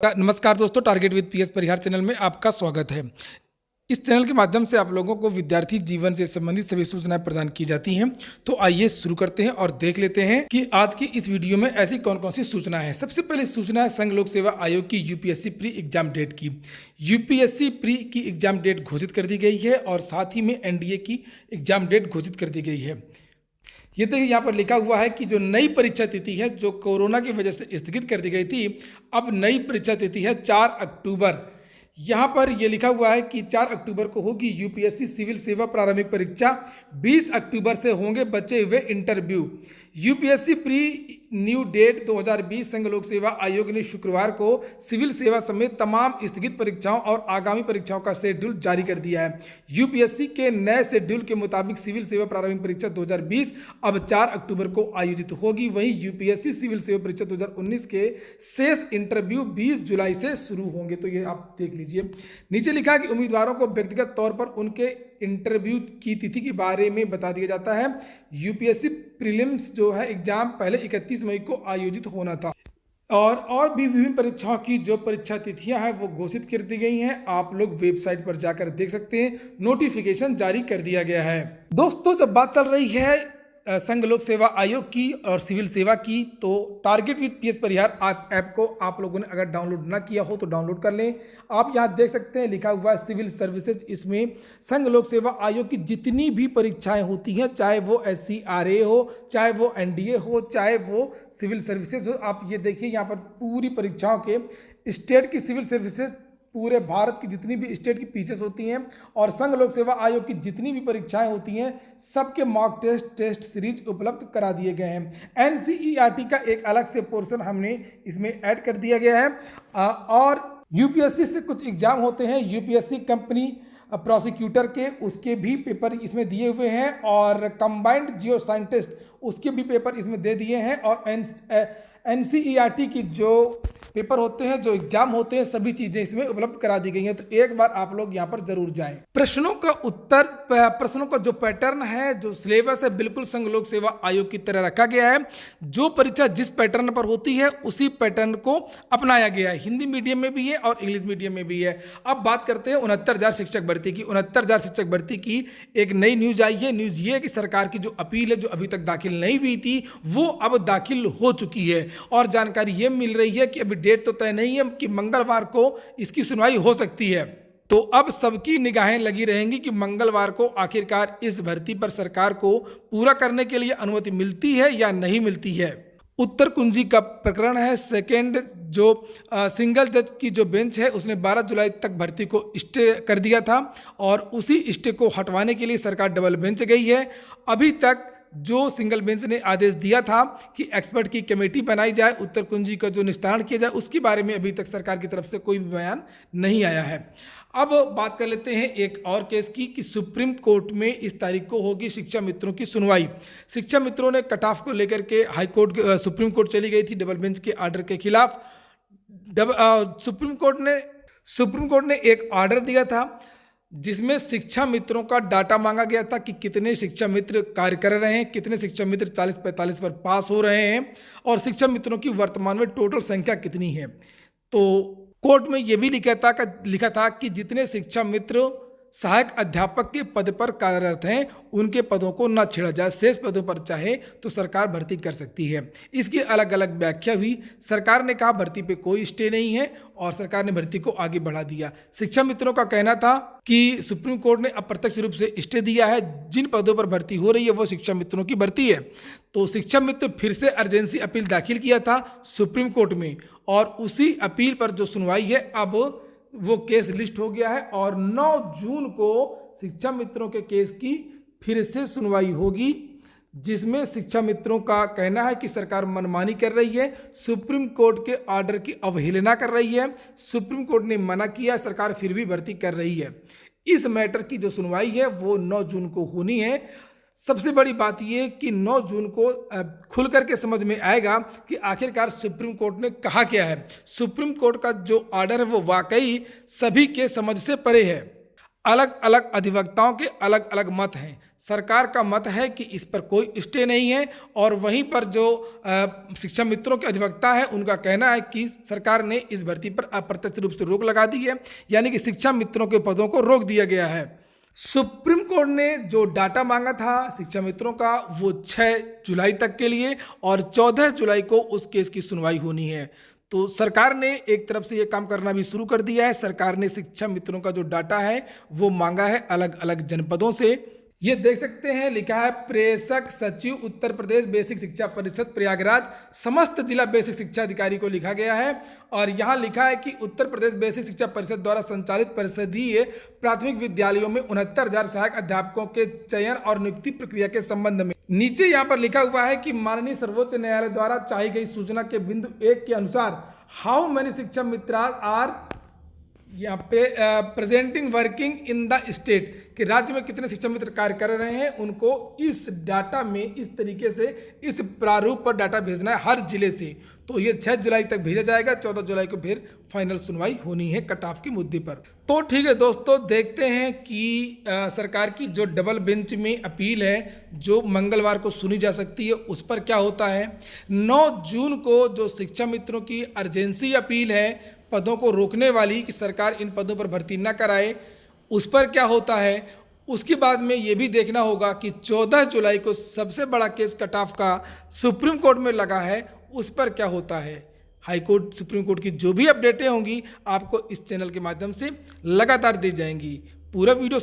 नमस्कार दोस्तों, target with PS Parihar channel में आपका स्वागत है। इस चैनल के माध्यम से आप लोगों को विद्यार्थी जीवन से संबंधित सभी सूचनाएं प्रदान की जाती हैं। तो आइए शुरू करते हैं और देख लेते हैं कि आज की इस वीडियो में ऐसी कौन कौन सी सूचना है। सबसे पहले सूचना है संघ लोक सेवा आयोग की यूपीएससी प्री एग्जाम डेट की। यूपीएससी प्री की एग्जाम डेट घोषित कर दी गई है और साथ ही में एनडीए की एग्जाम डेट घोषित कर दी गई है। ये देखिए यहाँ पर लिखा हुआ है कि जो नई परीक्षा तिथि है जो कोरोना की वजह से स्थगित कर दी गई थी, अब नई परीक्षा तिथि है 4 अक्टूबर। यहाँ पर यह लिखा हुआ है कि 4 अक्टूबर को होगी यूपीएससी सिविल सेवा प्रारंभिक परीक्षा। 20 अक्टूबर से होंगे बचे हुए interview. UPSC pre new date 2020 संघ लोक सेवा आयोग ने शुक्रवार को सिविल सेवा समेत तमाम स्थगित परीक्षाओं और आगामी परीक्षाओं का शेड्यूल जारी कर दिया है। यूपीएससी के नए शेड्यूल के मुताबिक सिविल सेवा प्रारंभिक परीक्षा 2020 अब 4 अक्टूबर को आयोजित होगी। वहीं यूपीएससी सिविल सेवा परीक्षा 2019 के शेष इंटरव्यू 20 जुलाई से शुरू होंगे। तो ये आप देख लीजिए। नीचे लिखा है कि उम्मीदवारों को व्यक्तिगत तौर पर उनके इंटरव्यू की तिथि के बारे में बता दिया जाता है। यूपीएससी प्रीलिम्स जो है एग्जाम पहले 31 मई को आयोजित होना था और भी विभिन्न परीक्षाओं की जो परीक्षा तिथियां हैं वो घोषित कर दी गई हैं। आप लोग वेबसाइट पर जाकर देख सकते हैं, नोटिफिकेशन जारी कर दिया गया है। दोस्तों, जब बात चल रही है संघ लोक सेवा आयोग की और सिविल सेवा की, तो target with PS Parihar app को आप लोगों ने अगर डाउनलोड ना किया हो तो डाउनलोड कर लें। आप यहां देख सकते हैं लिखा हुआ है सिविल सर्विसेज। इसमें संघ लोक सेवा आयोग की जितनी भी परीक्षाएं होती हैं, चाहे वो SCRA हो, चाहे वो NDA हो, चाहे वो सिविल सर्विसेज हो, आप ये देखिए यहाँ पर पूरी परीक्षाओं के स्टेट की सिविल सर्विसेज, पूरे भारत की जितनी भी स्टेट की पीसेस होती हैं और संघ लोक सेवा आयोग की जितनी भी परीक्षाएं होती हैं, सबके मॉक टेस्ट सीरीज उपलब्ध करा दिए गए हैं। NCERT का एक अलग से पोर्शन हमने इसमें ऐड कर दिया गया है। और यूपीएससी से कुछ एग्जाम होते हैं, यूपीएससी कंपनी प्रोसिक्यूटर के, उसके भी पेपर इसमें दिए हुए हैं और कंबाइंड जियो साइंटिस्ट उसके भी पेपर इसमें दे दिए हैं। और NCERT की जो पेपर होते हैं, जो एग्जाम होते हैं, सभी चीजें इसमें उपलब्ध करा दी गई हैं। तो एक बार आप लोग यहाँ पर जरूर जाएं। प्रश्नों का जो पैटर्न है, जो सिलेबस है, बिल्कुल संघ लोक सेवा आयोग की तरह रखा गया है। जो परीक्षा जिस पैटर्न पर होती है उसी पैटर्न को अपनाया गया है। हिंदी मीडियम में भी है और इंग्लिश मीडियम में भी है। अब बात करते हैं 69,000 शिक्षक भर्ती की। 69,000 शिक्षक भर्ती की एक नई न्यूज आई है। न्यूज ये है कि सरकार की जो अपील है, जो अभी तक दाखिल नहीं हुई थी, वो अब दाखिल हो चुकी है। और जानकारी ये मिल रही है कि अभी डेट तो तय नहीं है कि मंगलवार को इसकी सुनवाई हो सकती है। तो अब सबकी निगाहें लगी रहेंगी कि मंगलवार को आखिरकार इस भर्ती पर सरकार को पूरा करने के लिए अनुमति मिलती है या नहीं मिलती है। उत्तर कुंजी का प्रकरण है। सेकेंड जो सिंगल जज की जो बेंच है, उसने 12 जुलाई तक भर्ती को स्टे कर दिया था और उसी स्टे को हटवाने के लिए सरकार डबल बेंच गई है। अभी तक जो सिंगल बेंच ने आदेश दिया था कि एक्सपर्ट की कमेटी बनाई जाए, उत्तर कुंजी का जो निस्तारण किया जाए, उसके बारे में अभी तक सरकार की तरफ से कोई भी बयान नहीं आया है। अब बात कर लेते हैं एक और केस की कि सुप्रीम कोर्ट में इस तारीख को होगी शिक्षा मित्रों की सुनवाई। शिक्षा मित्रों ने कट ऑफ को लेकर के हाई कोर्ट सुप्रीम कोर्ट चली गई थी डबल बेंच के ऑर्डर के खिलाफ। सुप्रीम कोर्ट ने एक ऑर्डर दिया था जिसमें शिक्षा मित्रों का डाटा मांगा गया था कि कितने शिक्षा मित्र कार्य कर रहे हैं, कितने शिक्षा मित्र 40-45 पर पास हो रहे हैं और शिक्षा मित्रों की वर्तमान में टोटल संख्या कितनी है। तो कोर्ट में यह भी लिखा था कि जितने शिक्षा मित्र सहायक अध्यापक के पद पर कार्यरत हैं उनके पदों को न छेड़ा जाए, शेष पदों पर चाहे तो सरकार भर्ती कर सकती है। इसकी अलग अलग व्याख्या हुई। सरकार ने कहा भर्ती पे कोई स्टे नहीं है और सरकार ने भर्ती को आगे बढ़ा दिया। शिक्षा मित्रों का कहना था कि सुप्रीम कोर्ट ने अप्रत्यक्ष रूप से स्टे दिया है, जिन पदों पर भर्ती हो रही है वो शिक्षा मित्रों की भर्ती है। तो शिक्षा मित्र फिर से अर्जेंसी अपील दाखिल किया था सुप्रीम कोर्ट में और उसी अपील पर जो सुनवाई है, अब वो केस लिस्ट हो गया है और 9 जून को शिक्षा मित्रों के केस की फिर से सुनवाई होगी, जिसमें शिक्षा मित्रों का कहना है कि सरकार मनमानी कर रही है, सुप्रीम कोर्ट के ऑर्डर की अवहेलना कर रही है। सुप्रीम कोर्ट ने मना किया, सरकार फिर भी भर्ती कर रही है। इस मैटर की जो सुनवाई है वो 9 जून को होनी है। सबसे बड़ी बात यह कि 9 जून को खुल करके समझ में आएगा कि आखिरकार सुप्रीम कोर्ट ने कहा क्या है। सुप्रीम कोर्ट का जो ऑर्डर है वो वाकई सभी के समझ से परे है। अलग अलग अधिवक्ताओं के अलग अलग मत हैं। सरकार का मत है कि इस पर कोई स्टे नहीं है, और वहीं पर जो शिक्षा मित्रों के अधिवक्ता है उनका कहना है कि सरकार ने इस भर्ती पर अप्रत्यक्ष रूप से रोक लगा दी है, यानी कि शिक्षा मित्रों के पदों को रोक दिया गया है। सुप्रीम कोर्ट ने जो डाटा मांगा था शिक्षा मित्रों का वो 6 जुलाई तक के लिए, और 14 जुलाई को उस केस की सुनवाई होनी है। तो सरकार ने एक तरफ से ये काम करना भी शुरू कर दिया है। सरकार ने शिक्षा मित्रों का जो डाटा है वो मांगा है अलग अलग जनपदों से। ये देख सकते हैं, लिखा है प्रेषक सचिव उत्तर प्रदेश बेसिक शिक्षा परिषद प्रयागराज, समस्त जिला बेसिक शिक्षा अधिकारी को लिखा गया है। और यहाँ लिखा है कि उत्तर प्रदेश बेसिक शिक्षा परिषद द्वारा संचालित परिषदीय प्राथमिक विद्यालयों में 69,000 सहायक अध्यापकों के चयन और नियुक्ति प्रक्रिया के संबंध में नीचे यहाँ पर लिखा हुआ है कि माननीय सर्वोच्च न्यायालय द्वारा चाही गई सूचना के बिंदु 1 के अनुसार हाउ मेनी शिक्षा मित्र आर यहाँ पे presenting working in the state, कि राज्य में कितने शिक्षा मित्र कार्य कर रहे हैं, उनको इस डाटा में इस तरीके से इस प्रारूप पर डाटा भेजना है हर जिले से। तो ये 6 जुलाई तक भेजा जाएगा, 14 जुलाई को फिर फाइनल सुनवाई होनी है कट ऑफ के मुद्दे पर। तो ठीक है दोस्तों, देखते हैं कि सरकार की जो डबल बेंच में अपील है जो मंगलवार को सुनी जा सकती है उस पर क्या होता है। 9 जून को जो शिक्षा मित्रों की अर्जेंसी अपील है पदों को रोकने वाली, कि सरकार इन पदों पर भर्ती न कराए, उस पर क्या होता है। उसके बाद में ये भी देखना होगा कि 14 जुलाई को सबसे बड़ा केस कट ऑफ का सुप्रीम कोर्ट में लगा है, उस पर क्या होता है। हाई कोर्ट सुप्रीम कोर्ट की जो भी अपडेटें होंगी आपको इस चैनल के माध्यम से लगातार दी जाएंगी। पूरा वीडियो